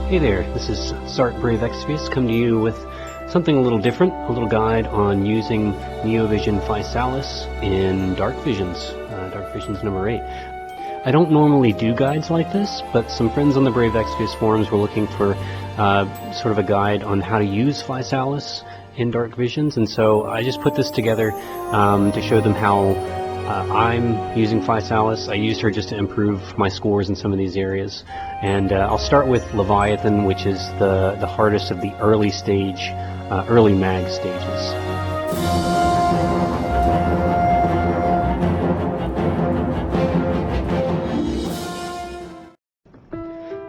Hey there, this is brave-exvius coming to you with something a little different, a little guide on using Neovision Physalis in Dark Visions, Dark Visions number 8. I don't normally do guides like this, but some friends on the brave-exvius forums were looking for sort of a guide on how to use Physalis in Dark Visions, and so I just put this together to show them how I'm using Physalis. I used her just to improve my scores in some of these areas. And I'll start with Leviathan, which is the hardest of the early stage, early mag stages.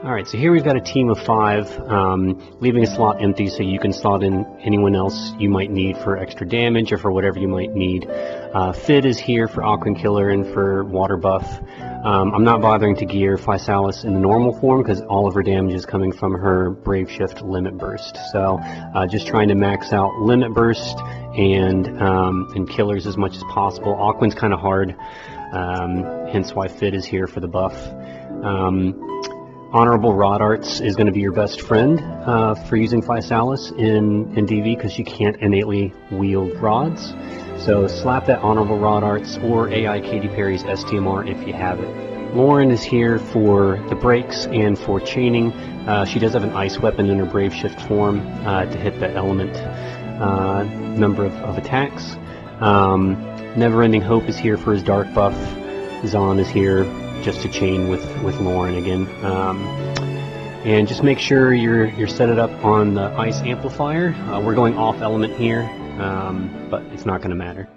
Alright, so here we've got a team of 5, leaving a slot empty so you can slot in anyone else you might need for extra damage or for whatever you might need. Fid is here for Aquan Killer and for water buff. I'm not bothering to gear Physalis in the normal form because all of her damage is coming from her Brave Shift Limit Burst. So just trying to max out Limit Burst and Killers as much as possible. Aquan's kind of hard, hence why Fid is here for the buff. Honorable Rod Arts is going to be your best friend for using Physalis in DV because she can't innately wield rods. So slap that Honorable Rod Arts or AI Katy Perry's STMR if you have it. Lauren is here for the breaks and for chaining. She does have an ice weapon in her Brave Shift form to hit the element number of attacks. Never-Ending Hope is here for his dark buff. Zahn is here just to chain with Lauren again. And just make sure you're set it up on the ice amplifier. We're going off element here, but it's not going to matter.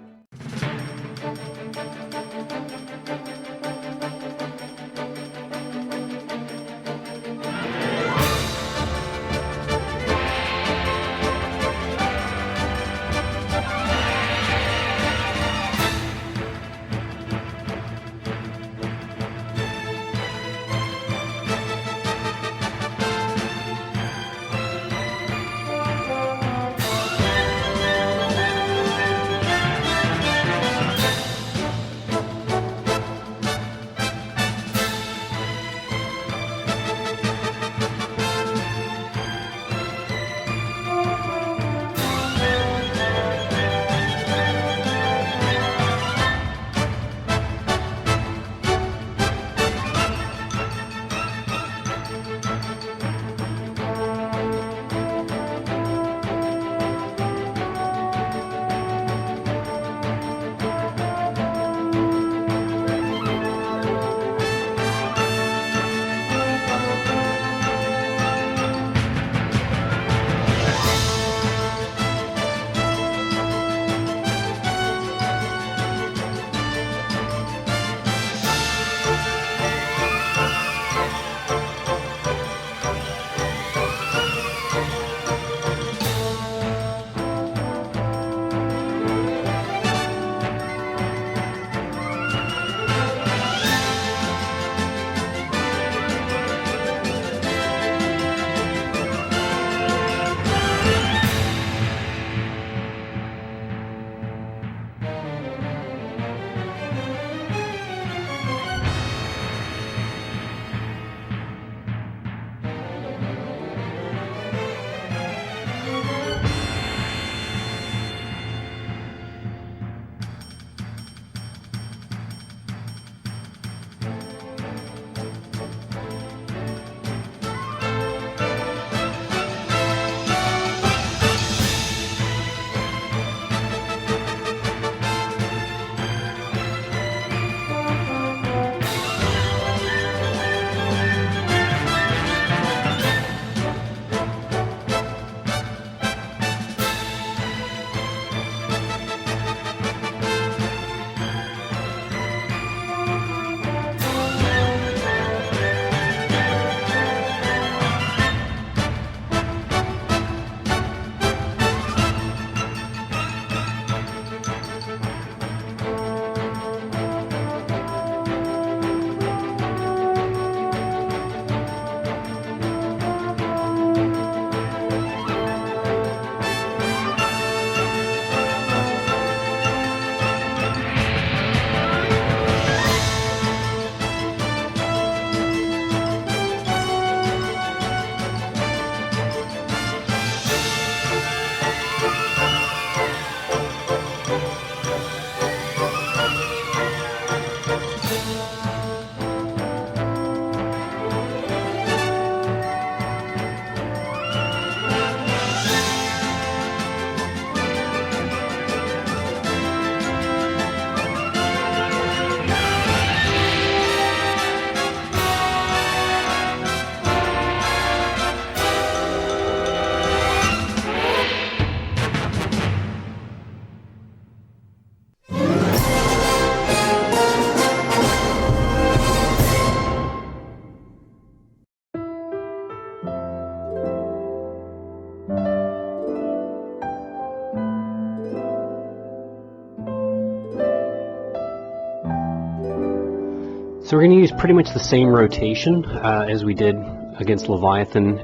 So we're going to use pretty much the same rotation as we did against Leviathan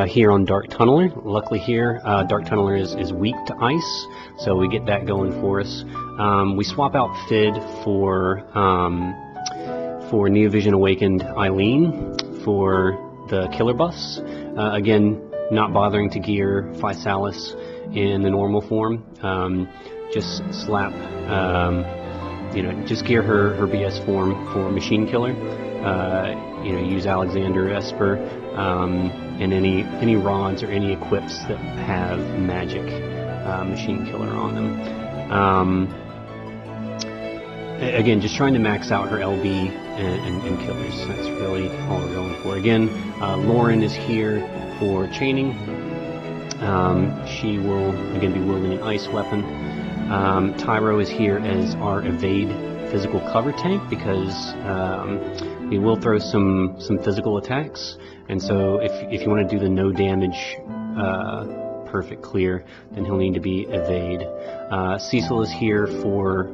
here on Dark Tunneler. Luckily here, Dark Tunneler is weak to ice, so we get that going for us. We swap out Fid for Neovision Awakened Eileen for the killer buffs. Again, not bothering to gear Physalis in the normal form. Just slap, just gear her BS form for Machine Killer. Use Alexander Esper and any rods or any equips that have magic Machine Killer on them. Again, just trying to max out her LB and killers. That's really all we're going for. Again, Lauren is here for chaining. She will again be wielding an ice weapon. Tyro is here as our evade physical cover tank because we will throw some physical attacks, and so if you want to do the no damage perfect clear, then he'll need to be evade. Cecil is here for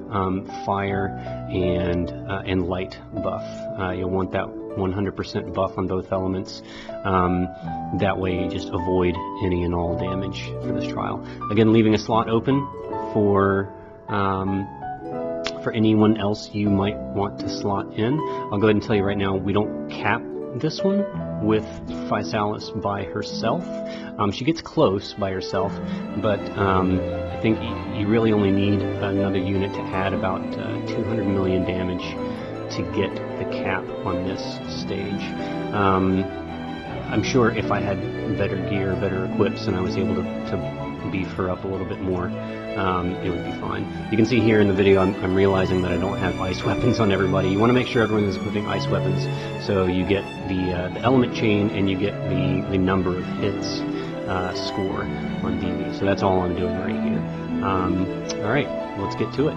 fire and light buff. You'll want that 100% buff on both elements. That way you just avoid any and all damage for this trial. Again, leaving a slot open for anyone else you might want to slot in. I'll go ahead and tell you right now, we don't cap this one with Physalis by herself. She gets close by herself, but I think you really only need another unit to add about 200 million damage to get the cap on this stage. I'm sure if I had better gear, better equips, and I was able to beef her up a little bit more, it would be fine. You can see here in the video I'm realizing that I don't have ice weapons on everybody. You want to make sure everyone is equipping ice weapons so you get the element chain and you get the number of hits score on DV. So that's all I'm doing right here. Alright, let's get to it.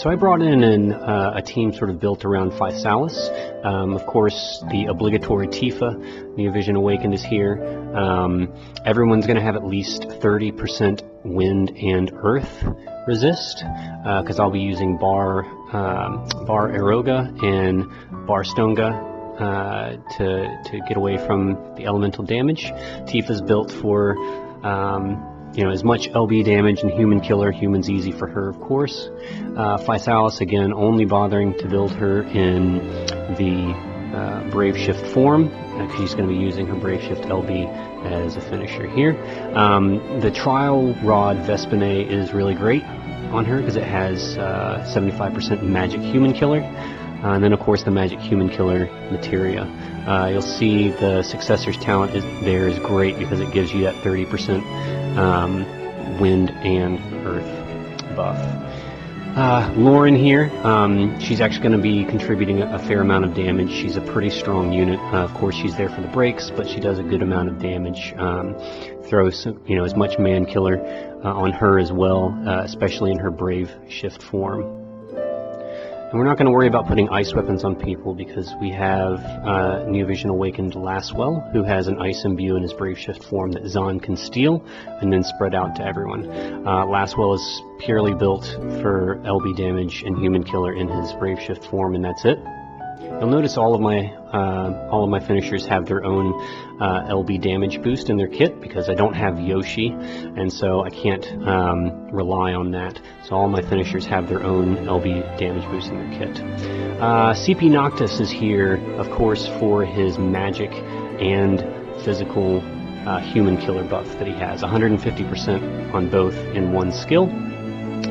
So I brought in a team sort of built around Physalis. Of course, the obligatory Tifa, Neo Vision Awakened, is here. Everyone's going to have at least 30% wind and earth resist, because I'll be using Bar Eroga and Bar Stonga to get away from the elemental damage. Tifa's built for as much LB damage and human killer. Human's easy for her, of course. Physalis, again, only bothering to build her in the Brave Shift form, because she's going to be using her Brave Shift LB as a finisher here. The Trial Rod Vespene is really great on her because it has 75% magic human killer. And then, of course, the magic human killer materia. You'll see the successor's talent is great because it gives you that 30% wind and earth buff. Lauren here, she's actually going to be contributing a fair amount of damage. She's a pretty strong unit. Of course, she's there for the breaks, but she does a good amount of damage. Throws as much man killer on her as well, especially in her Brave Shift form. And we're not going to worry about putting ice weapons on people because we have Neo Vision Awakened Laswell, who has an ice imbue in his Brave Shift form that Zahn can steal and then spread out to everyone. Laswell is purely built for LB damage and human killer in his Brave Shift form, and that's it. You'll notice all of my finishers have their own LB damage boost in their kit because I don't have Yoshi, and so I can't rely on that. So all my finishers have their own LB damage boost in their kit. CP Noctis is here, of course, for his magic and physical human killer buff that he has. 150% on both in one skill,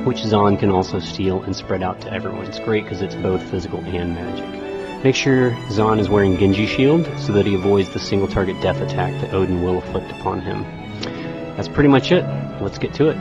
which Zahn can also steal and spread out to everyone. It's great because it's both physical and magic. Make sure Zahn is wearing Genji Shield so that he avoids the single target death attack that Odin will inflict upon him. That's pretty much it. Let's get to it.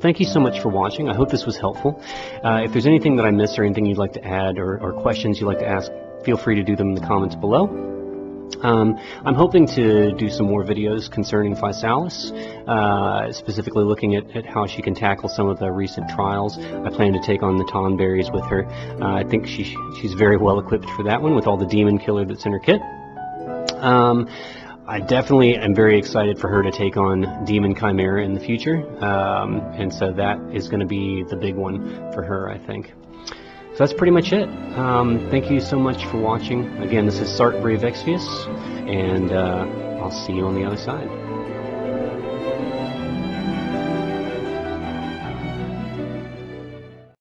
thank you so much for watching. I hope this was helpful. If there's anything that I missed or anything you'd like to add or questions you'd like to ask, feel free to do them in the comments below. I'm hoping to do some more videos concerning Physalis, specifically looking at how she can tackle some of the recent trials. I plan to take on the Tonberries with her. I think she's very well equipped for that one with all the demon killer that's in her kit. I definitely am very excited for her to take on Demon Chimera in the future, and so that is going to be the big one for her, I think. So that's pretty much it. Thank you so much for watching. Again, this is Brave-exvius, and I'll see you on the other side.